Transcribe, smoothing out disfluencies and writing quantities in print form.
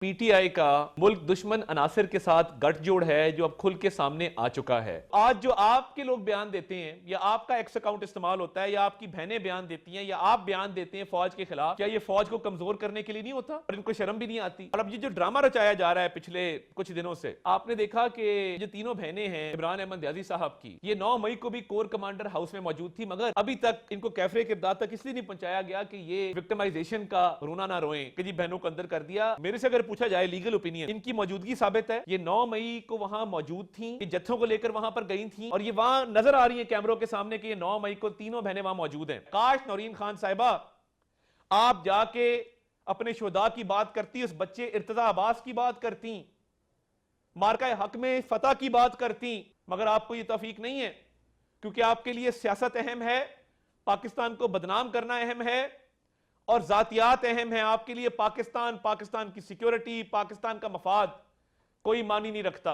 P T I کا ملک دشمن عناصر کے ساتھ گٹھ جوڑ ہے جو اب کھل کے سامنے آ چکا ہے۔ آج جو آپ کے لوگ بیان دیتے ہیں یا آپ کا ایکس اکاؤنٹ استعمال ہوتا ہے یا آپ کی بہنیں بیان دیتی ہیں یا آپ بیان دیتے ہیں فوج کے خلاف، کیا یہ فوج کو کمزور کرنے کے لیے نہیں ہوتا اور ان کو شرم بھی نہیں آتی؟ اور اب یہ جو ڈرامہ رچایا جا رہا ہے پچھلے کچھ دنوں سے، آپ نے دیکھا کہ جو تینوں بہنیں ہیں عمران احمد نیازی صاحب کی، یہ 9 مئی کو بھی کور کمانڈر ہاؤس میں موجود تھی، مگر ابھی تک ان کو کیفرے کردار تک اس لیے نہیں پہنچایا گیا کہ یہ وکٹمائزیشن کا رونا نہ روئیں کہ جی بہنوں کو اندر کر دیا۔ میرے سے اگر پوچھا جائے لیگل ان کی موجودگی ثابت ہے، یہ 9 مئی کو وہاں موجود تھیں، یہ جتھوں کو لے کر وہاں پر گئی تھیں اور یہ وہاں نظر آ رہی ہیں کیمروں کے سامنے کہ یہ 9 مئی کو تینوں بہنیں وہاں موجود ہیں۔ کاش نورین خان صاحبہ آپ جا کے اپنے شہداء کی بات کرتی، اس بچے ارتضیٰ عباس کی بات کرتی، مارکہ حق میں فتح کی بات کرتی، مگر آپ کو یہ توفیق نہیں ہے کیونکہ آپ کے لیے سیاست اہم ہے، پاکستان کو بدنام کرنا اہم ہے اور ذاتیات اہم ہیں۔ آپ کے لیے پاکستان کی سیکیورٹی، پاکستان کا مفاد کوئی معنی نہیں رکھتا۔